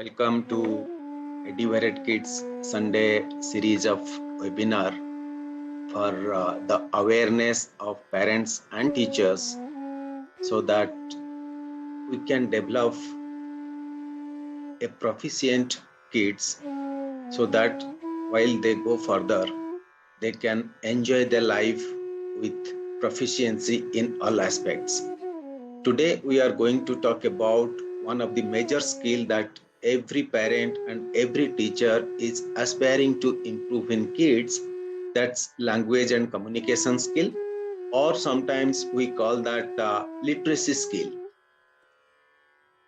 Welcome to Eduvaret Kids Sunday series of webinar for the awareness of parents and teachers so that we can develop a proficient kids so that while they go further, they can enjoy their life with proficiency in all aspects. Today, we are going to talk about one of the major skills that every parent and every teacher is aspiring to improve in kids. That's language and communication skill, or sometimes we call that literacy skill.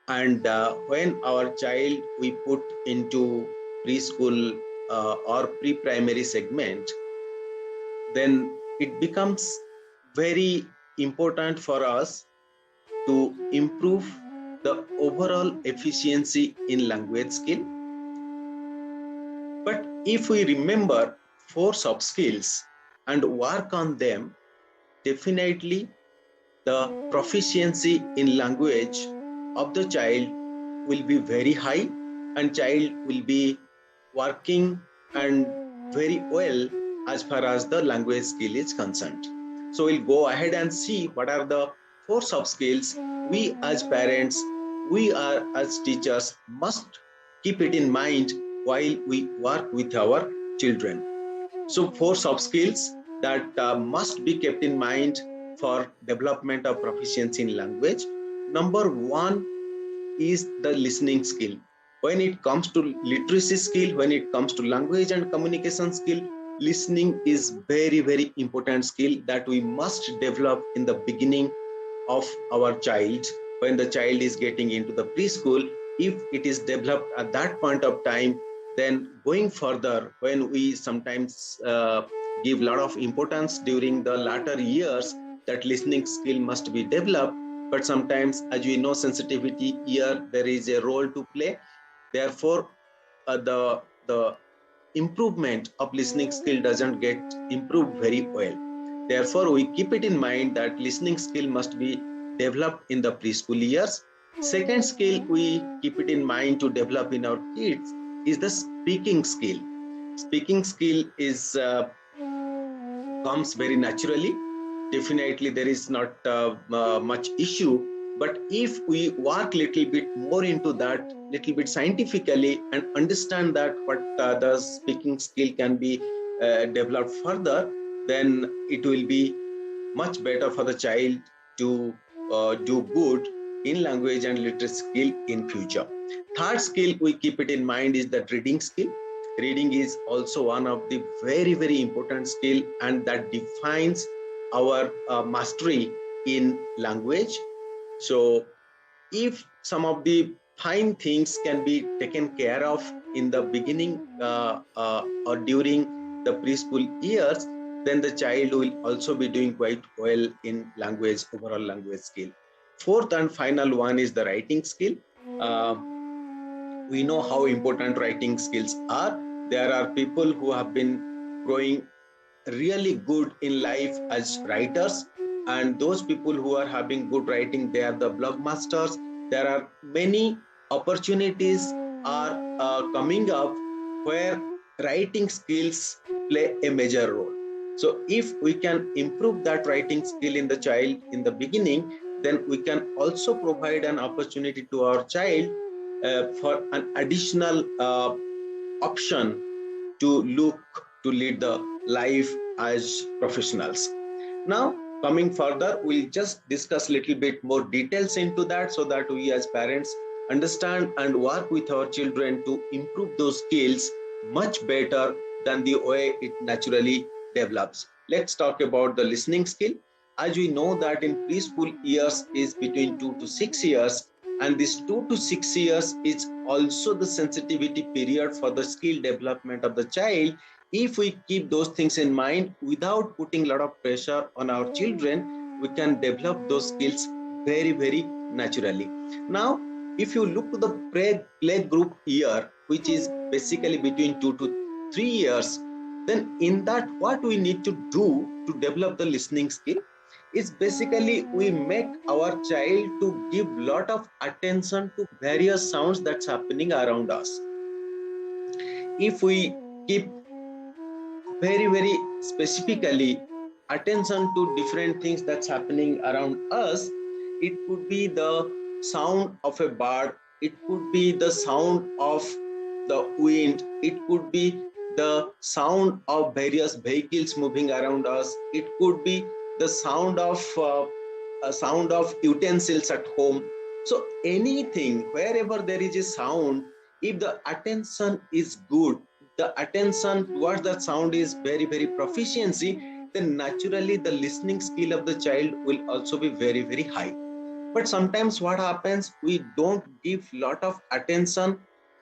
And when our child we put into preschool or pre-primary segment, then it becomes very important for us to improve the overall efficiency in language skill. But if we remember 4 soft skills and work on them, definitely the proficiency in language of the child will be very high and child will be working and very well as far as the language skill is concerned. So we'll go ahead and see what are the 4 soft skills we as parents, we are as teachers must keep it in mind while we work with our children. So 4 soft skills that must be kept in mind for development of proficiency in language. Number 1 is the listening skill. When it comes to literacy skill, when it comes to language and communication skill, listening is very important skill that we must develop in the beginning of our child. When the child is getting into the preschool, if it is developed at that point of time, then going further, when we sometimes give a lot of importance during the latter years, that listening skill must be developed. But sometimes, as we know, sensitivity here, there is a role to play. Therefore, the improvement of listening skill doesn't get improved very well. Therefore, we keep it in mind that listening skill must be developed in the preschool years. Second skill we keep it in mind to develop in our kids is the speaking skill. Speaking skill is comes very naturally. Definitely, there is not much issue. But if we work little bit more into that, little bit scientifically, and understand that what the speaking skill can be developed further, then it will be much better for the child to do good in language and literacy skill in future. Third skill we keep it in mind is that reading skill. Reading is also one of the very important skill, and that defines our mastery in language. So if some of the fine things can be taken care of in the beginning or during the preschool years, then the child will also be doing quite well in language, overall language skill. Fourth and final one is the writing skill. We know how important writing skills are. There are people who have been growing really good in life as writers, and those people who are having good writing, they are the blog masters. There are many opportunities are coming up where writing skills play a major role. So if we can improve that writing skill in the child in the beginning, then we can also provide an opportunity to our child for an additional option to look to lead the life as professionals. Now, coming further, we'll just discuss a little bit more details into that so that we as parents understand and work with our children to improve those skills much better than the way it naturally develops. Let's talk about the listening skill. As we know that in preschool years is between 2 to 6 years, and this 2 to 6 years is also the sensitivity period for the skill development of the child. If we keep those things in mind without putting a lot of pressure on our children, we can develop those skills very naturally. Now, if you look to the play group year, which is basically between 2 to 3 years, then in that what we need to do to develop the listening skill, is basically we make our child to give lot of attention to various sounds that's happening around us. If we keep very specifically attention to different things that's happening around us, it could be the sound of a bird, it could be the sound of the wind, it could be the sound of various vehicles moving around us, it could be the sound of a sound of utensils at home. So anything, wherever there is a sound, if the attention is good, the attention towards that sound is very proficiency, then naturally the listening skill of the child will also be very high. But sometimes what happens, we don't give lot of attention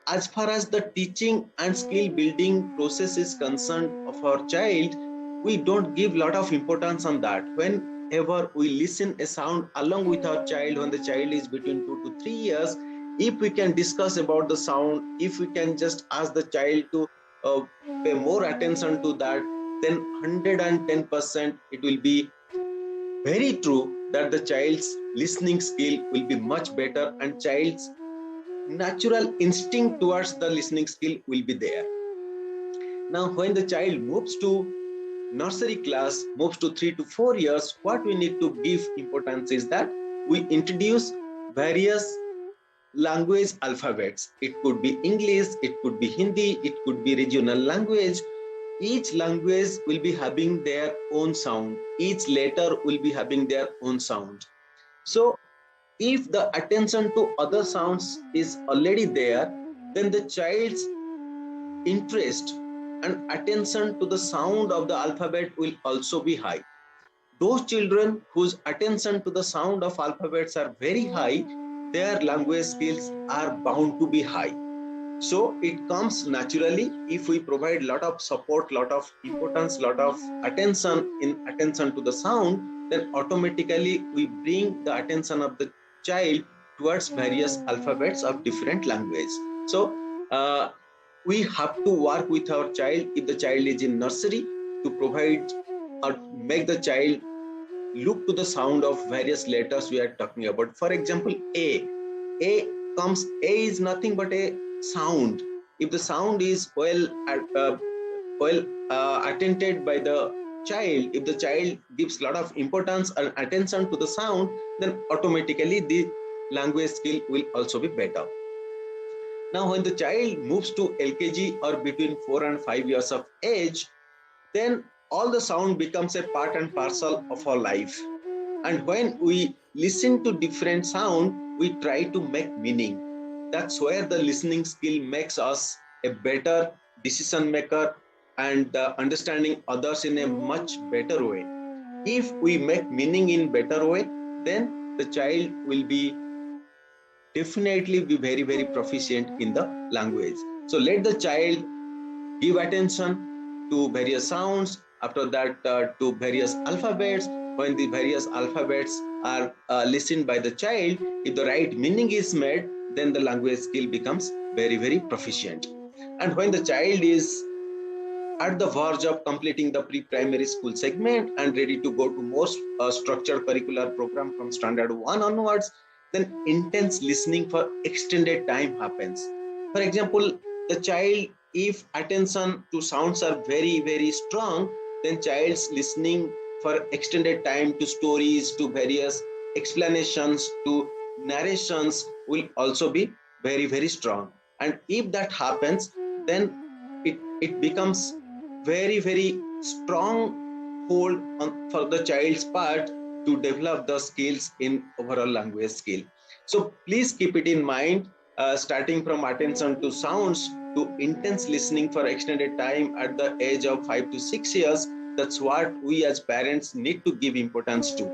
as far as the teaching and skill building process is concerned of our child. We don't give lot of importance on that. Whenever we listen a sound along with our child, when the child is between 2 to 3 years, if we can discuss about the sound, if we can just ask the child to uh, pay more attention to that, then 110% it will be very true that the child's listening skill will be much better and child's natural instinct towards the listening skill will be there. Now, when the child moves to nursery class, moves to 3 to 4 years, what we need to give importance is that we introduce various language alphabets. It could be English, it could be Hindi, it could be regional language. Each language will be having their own sound. Each letter will be having their own sound. So if the attention to other sounds is already there, then the child's interest and attention to the sound of the alphabet will also be high. Those children whose attention to the sound of alphabets are very high, their language skills are bound to be high. So it comes naturally if we provide lot of support, lot of importance, lot of attention to the sound, then automatically we bring the attention of the child towards various alphabets of different language. So we have to work with our child if the child is in nursery to provide or make the child look to the sound of various letters we are talking about. For example, A comes, A is nothing but a sound. If the sound is attended by the child, if the child gives a lot of importance and attention to the sound, then automatically the language skill will also be better. Now, when the child moves to LKG or between 4 and 5 years of age, then all the sound becomes a part and parcel of our life. And when we listen to different sound, we try to make meaning. That's where the listening skill makes us a better decision maker and understanding others in a much better way. If we make meaning in better way, then the child will be definitely be very proficient in the language. So let the child give attention to various sounds, after that to various alphabets. When the various alphabets are listened by the child, if the right meaning is made, then the language skill becomes very proficient. And when the child is at the verge of completing the pre-primary school segment and ready to go to more structured curricular program from standard 1 onwards, then intense listening for extended time happens. For example, the child, if attention to sounds are very strong, then child's listening for extended time to stories, to various explanations, to narrations will also be very strong. And if that happens, then it becomes very strong hold on for the child's part to develop the skills in overall language skill. So please keep it in mind, starting from attention to sounds to intense listening for extended time at the age of 5 to 6 years. That's what we as parents need to give importance to.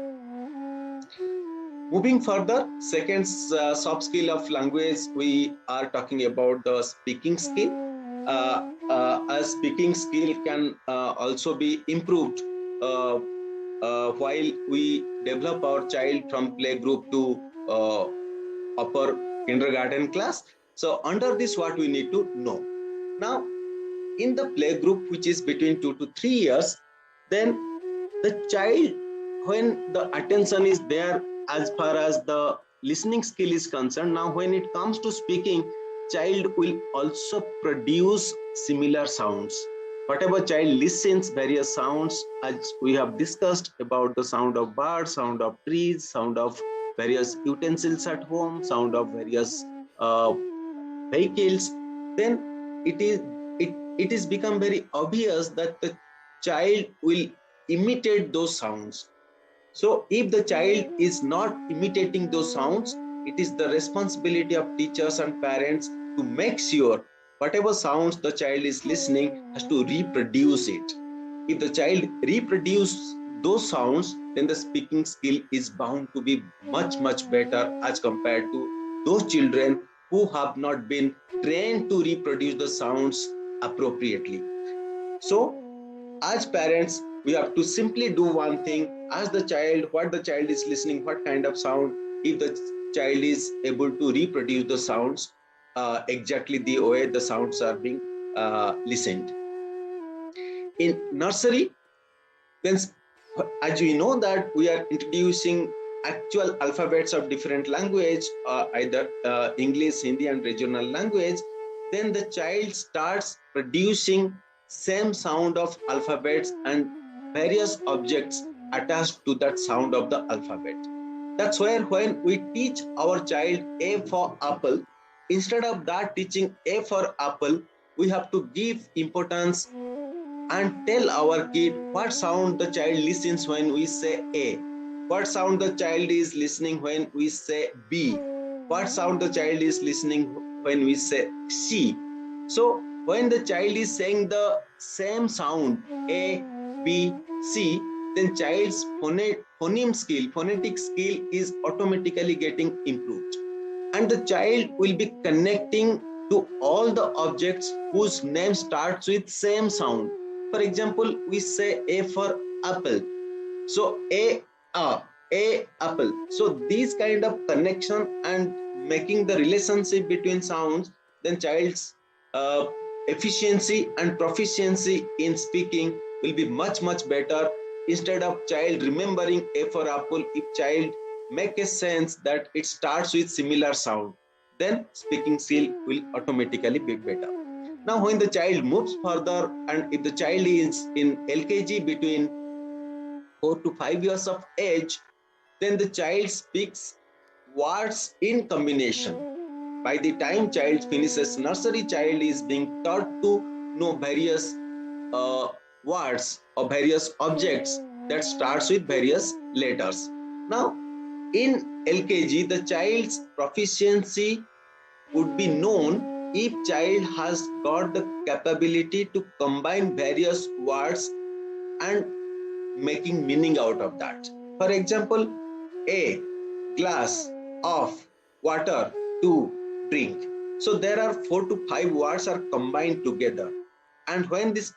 Moving further, second soft skill of language, we are talking about the speaking skill. A speaking skill can also be improved while we develop our child from playgroup to upper kindergarten class. So under this, what we need to know. Now, in the playgroup, which is between 2 to 3 years, then the child when the attention is there as far as the listening skill is concerned, now when it comes to speaking, child will also produce similar sounds. Whatever child listens various sounds, as we have discussed about the sound of birds, sound of trees, sound of various utensils at home, sound of various vehicles, then it is it is become very obvious that the child will imitate those sounds. So if the child is not imitating those sounds, it is the responsibility of teachers and parents to make sure whatever sounds the child is listening has to reproduce it. If the child reproduces those sounds, then the speaking skill is bound to be much better as compared to those children who have not been trained to reproduce the sounds appropriately. So as parents, we have to simply do one thing: ask the child what the child is listening, what kind of sound. If the child is able to reproduce the sounds exactly the way the sounds are being listened. In nursery, then as we know that we are introducing actual alphabets of different language, either English, Hindi and regional language, then the child starts producing same sound of alphabets and various objects attached to that sound of the alphabet. That's where when we teach our child A for apple, instead of that teaching A for apple, we have to give importance and tell our kid what sound the child listens when we say A, what sound the child is listening when we say B, what sound the child is listening when we say C. So when the child is saying the same sound A, B, C, then child's phonetic skill is automatically getting improved. And the child will be connecting to all the objects whose name starts with same sound. For example, we say A for apple. So a apple. So these kind of connection and making the relationship between sounds, then child's uh, efficiency and proficiency in speaking will be much better. Instead of child remembering A for apple, if child make a sense that it starts with similar sound, then speaking skill will automatically be better. Now, when the child moves further, and if the child is in LKG between 4 to 5 years of age, then the child speaks words in combination. By the time child finishes nursery, child is being taught to know various uh, words or various objects that starts with various letters. Now, in LKG, the child's proficiency would be known if child has got the capability to combine various words and making meaning out of that. For example, a glass of water to drink. So there are 4 to 5 words are combined together, and when these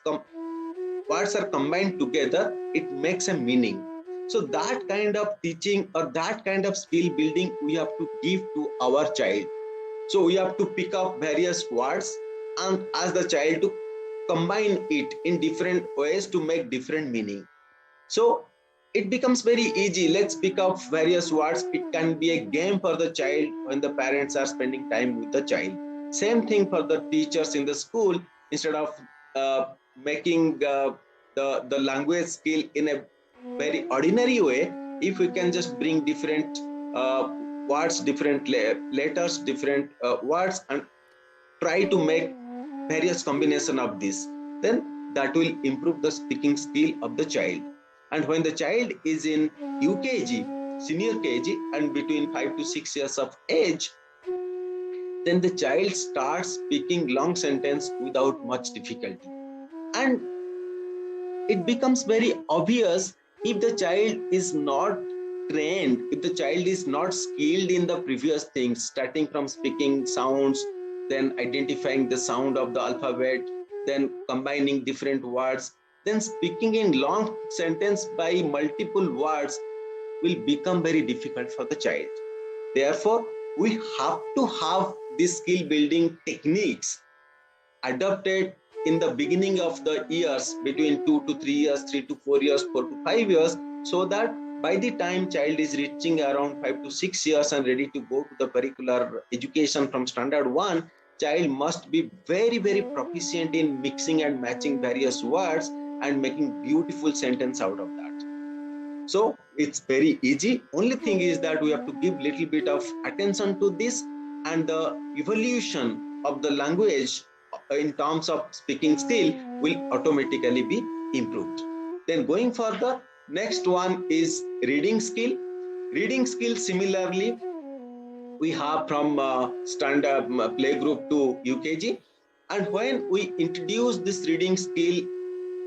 words are combined together, it makes a meaning. So that kind of teaching or that kind of skill building we have to give to our child. So we have to pick up various words and ask the child to combine it in different ways to make different meaning. So it becomes very easy. Let's pick up various words. It can be a game for the child when the parents are spending time with the child. Same thing for the teachers in the school. Instead of making the language skill in a very ordinary way, if we can just bring different words, different letters, different words, and try to make various combination of this, then that will improve the speaking skill of the child. And when the child is in UKG, senior KG, and between 5 to 6 years of age, then the child starts speaking long sentence without much difficulty. And it becomes very obvious if the child is not trained, if the child is not skilled in the previous things, starting from speaking sounds, then identifying the sound of the alphabet, then combining different words, then speaking in long sentence by multiple words will become very difficult for the child. Therefore, we have to have these skill building techniques adopted in the beginning of the years, between 2 to 3 years, 3 to 4 years, 4 to 5 years, so that By the time child is reaching around 5 to 6 years and ready to go to the curricular education from standard 1, child must be very, very proficient in mixing and matching various words and making beautiful sentence out of that. So it's very easy. Only thing is that we have to give little bit of attention to this, and the evolution of the language in terms of speaking skill will automatically be improved. Then going further, next one is reading skill. Reading skill similarly we have from standard playgroup to UKG. And when we introduce this reading skill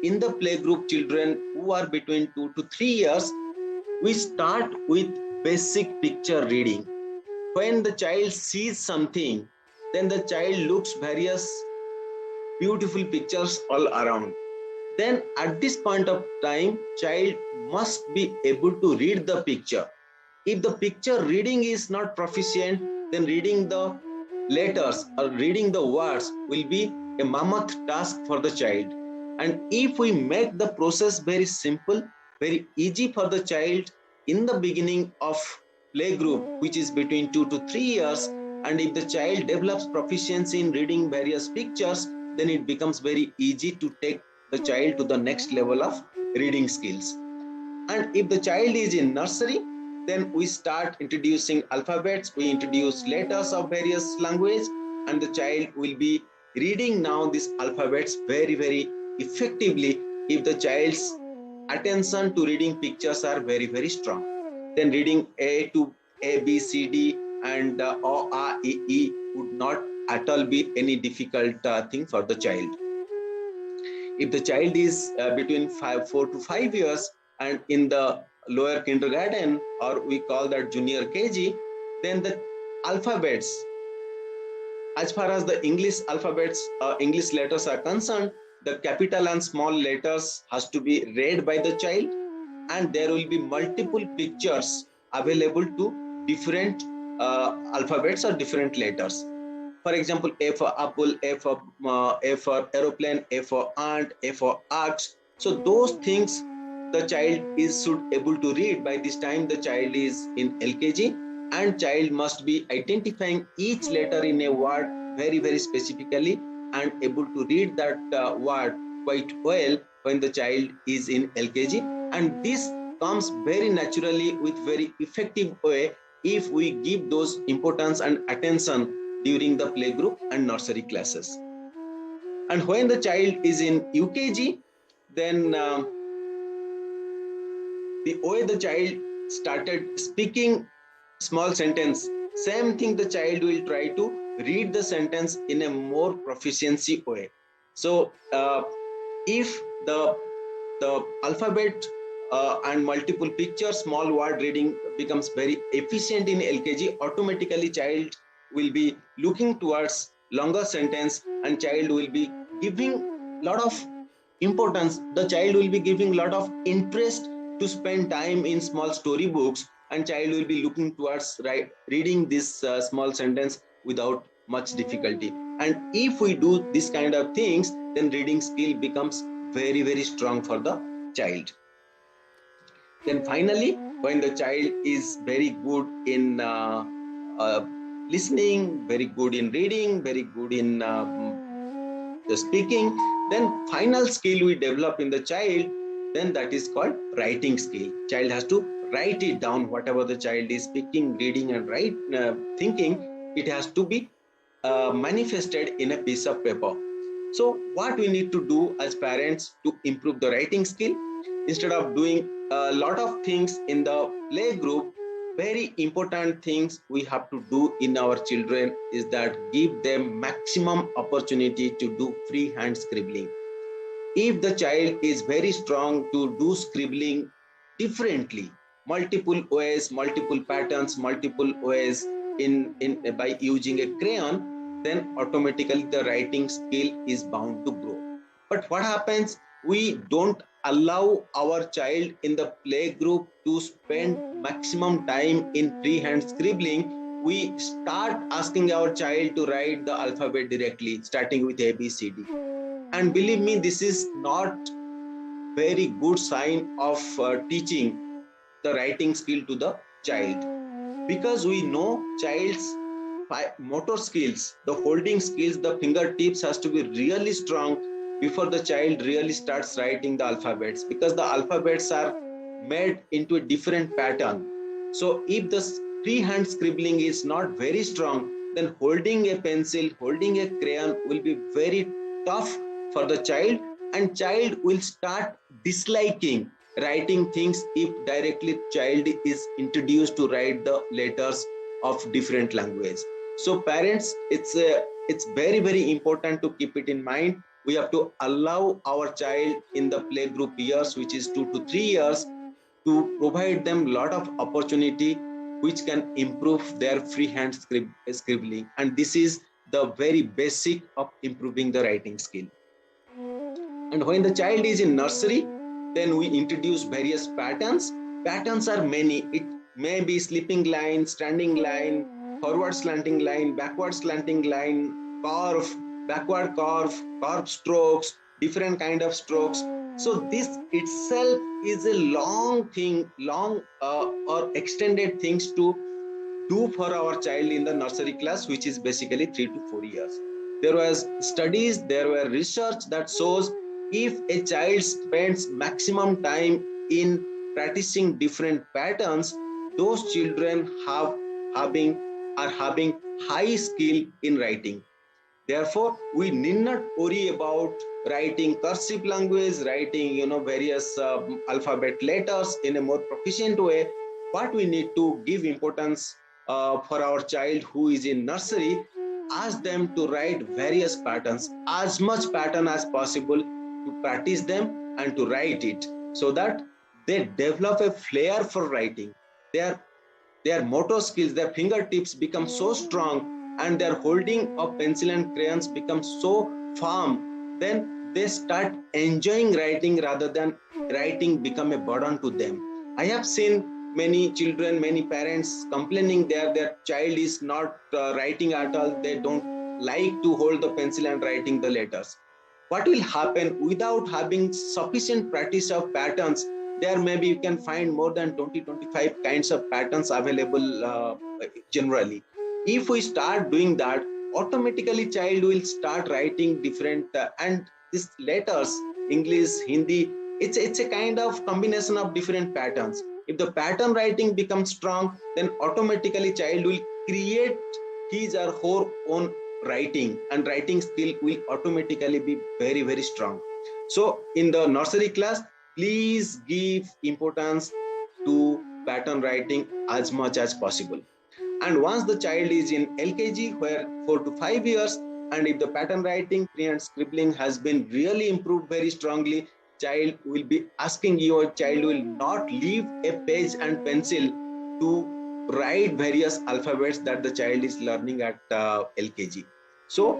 in the playgroup children who are between 2 to 3 years, we start with basic picture reading. When the child sees something, then the child looks various beautiful pictures all around. Then at this point of time, child must be able to read the picture. If the picture reading is not proficient, then reading the letters or reading the words will be a mammoth task for the child. And if we make the process very simple, very easy for the child in the beginning of playgroup, which is between 2 to 3 years, and if the child develops proficiency in reading various pictures, then it becomes very easy to take the child to the next level of reading skills. And if the child is in nursery, then we start introducing alphabets, we introduce letters of various language, and the child will be reading now these alphabets very, very effectively if the child's attention to reading pictures are very, very strong. Then reading A to A, B, C, D and O, A, E would not at all be any difficult thing for the child. If the child is between 4 to 5 years and in the lower kindergarten, or we call that junior KG, then the alphabets, as far as the English alphabets, English letters are concerned, the capital and small letters has to be read by the child, and there will be multiple pictures available to different alphabets or different letters. For example, A for apple, A for aeroplane, A for ant, A for ox. So those things the child is should able to read. By this time the child is in LKG, and child must be identifying each letter in a word very, very specifically and able to read that word quite well when the child is in LKG. And this comes very naturally with very effective way if we give those importance and attention during the playgroup and nursery classes. And when the child is in UKG, then the way the child started speaking small sentence, same thing the child will try to read the sentence in a more proficiency way. So if the alphabet and multiple pictures, small word reading becomes very efficient in LKG, automatically child will be looking towards longer sentence, and child will be giving lot of importance. The child will be giving lot of interest to spend time in small story books, and child will be looking towards reading this small sentence without much difficulty. And if we do this kind of things, then reading skill becomes very, very strong for the child. Then finally, when the child is very good in listening, very good in reading, very good in the speaking, then final skill we develop in the child, then that is called writing skill. Child has to write it down, whatever the child is speaking, reading and thinking, it has to be manifested in a piece of paper. So what we need to do as parents to improve the writing skill, instead of doing a lot of things in the play group, very important things we have to do in our children is that give them maximum opportunity to do freehand scribbling. If the child is very strong to do scribbling differently, multiple ways, multiple patterns, multiple ways in by using a crayon, then automatically the writing skill is bound to grow. But what happens, we don't allow our child in the play group to spend maximum time in freehand scribbling. We start asking our child to write the alphabet directly, starting with ABCD. And believe me, this is not very good sign of teaching. the writing skill to the child, because we know child's motor skills, the holding skills, the fingertips has to be really strong before the child really starts writing the alphabets, because the alphabets are made into a different pattern. So if the freehand scribbling is not very strong, then holding a pencil, holding a crayon will be very tough for the child, and child will start disliking writing things if directly child is introduced to write the letters of different language. So parents, it's very very important to keep it in mind. We have to allow our child in the play group years, which is 2 to 3 years, to provide them a lot of opportunity which can improve their freehand scribbling, and this is the very basic of improving the writing skill. And when the child is in nursery, then we introduce various patterns. Patterns are many. It may be sleeping line, standing line, forward slanting line, backward slanting line, curve, backward curve, curve strokes, different kind of strokes. So this itself is a long thing, long or extended things to do for our child in the nursery class, which is basically 3 to 4 years. There was studies, there were research that shows if a child spends maximum time in practicing different patterns, those children having are having high skill in writing. Therefore, we need not worry about writing cursive language, writing various alphabet letters in a more proficient way. What we need to give importance for our child who is in nursery, ask them to write various patterns, as much pattern as possible, to practice them and to write it, so that they develop a flair for writing. Their their motor skills, their fingertips become so strong, and their holding of pencil and crayons becomes so firm, then they start enjoying writing rather than writing become a burden to them. I have seen many children, many parents complaining their child is not writing at all. They don't like to hold the pencil and writing the letters. What will happen without having sufficient practice of patterns? There maybe you can find more than 20-25 kinds of patterns available generally. If we start doing that, automatically child will start writing different and these letters, English, Hindi, it's a kind of combination of different patterns. If the pattern writing becomes strong, then automatically child will create his or her own writing, and writing skill will automatically be very very strong. So in the nursery class, please give importance to pattern writing as much as possible. And once the child is in LKG, where 4 to 5 years, and if the pattern writing, freehand scribbling has been really improved very strongly, child will be asking you, or child will not leave a page and pencil to write various alphabets that the child is learning at LKG. So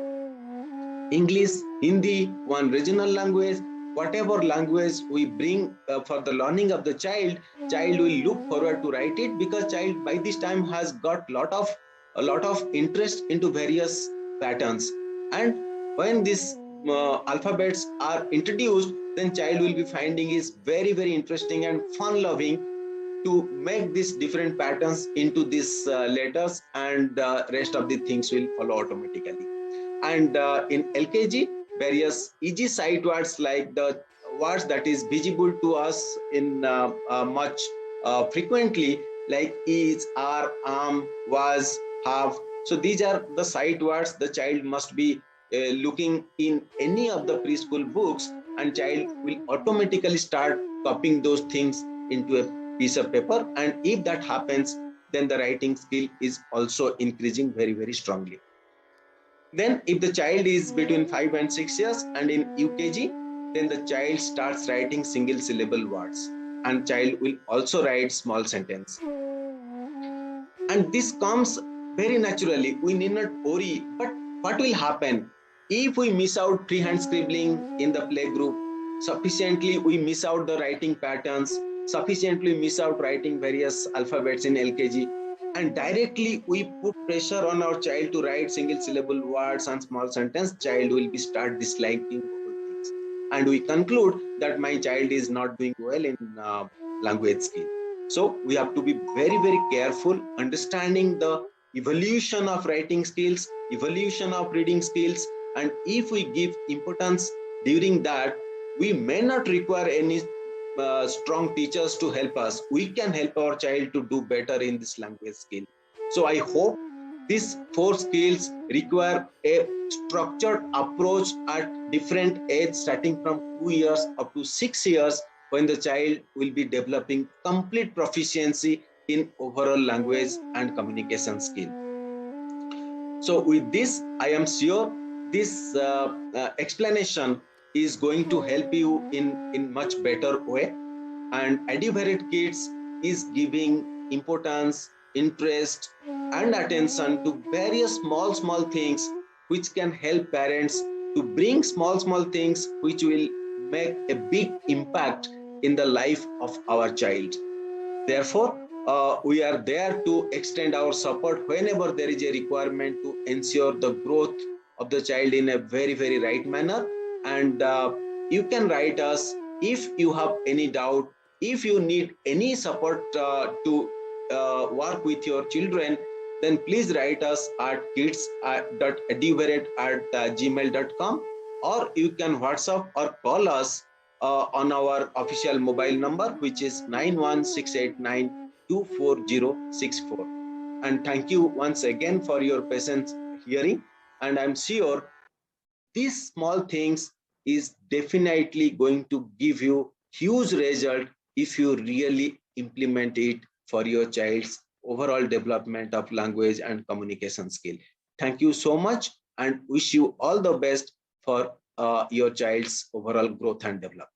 English, Hindi, one regional language, whatever language we bring for the learning of the child will look forward to write it, because child by this time has got a lot of interest into various patterns. And when these alphabets are introduced, then child will be finding is very very interesting and fun loving to make these different patterns into these letters, and rest of the things will follow automatically. And in LKG, various easy sight words, like the words that is visible to us in much frequently, like is, are, was, have. So these are the sight words the child must be looking in any of the preschool books, and child will automatically start copying those things into a piece of paper. And if that happens, then the writing skill is also increasing very very strongly. Then if the child is between 5 and 6 years and in UKG, then the child starts writing single syllable words, and child will also write small sentence. And this comes very naturally. We need not worry. But what will happen if we miss out freehand scribbling in the play group? Sufficiently, we miss out the writing patterns, sufficiently miss out writing various alphabets in LKG, and directly we put pressure on our child to write single syllable words and small sentence. Child will be start disliking whole things, and we conclude that my child is not doing well in language skill. So we have to be very, very careful, understanding the evolution of writing skills, evolution of reading skills, and if we give importance during that, we may not require any strong teachers to help us. We can help our child to do better in this language skill. So I hope these four skills require a structured approach at different age, starting from 2 years up to 6 years, when the child will be developing complete proficiency in overall language and communication skill. So with this, I am sure this explanation is going to help you in much better way. And Eduvated Kids is giving importance, interest, and attention to various small things which can help parents to bring small things which will make a big impact in the life of our child. Therefore, we are there to extend our support whenever there is a requirement to ensure the growth of the child in a very, very right manner. And you can write us if you have any doubt, if you need any support to work with your children, then please write us at kids.eduvarate@gmail.com, or you can WhatsApp or call us on our official mobile number, which is 91689240064. And thank you once again for your patience hearing. And I'm sure these small things is definitely going to give you huge result if you really implement it for your child's overall development of language and communication skill. Thank you so much and wish you all the best for your child's overall growth and development.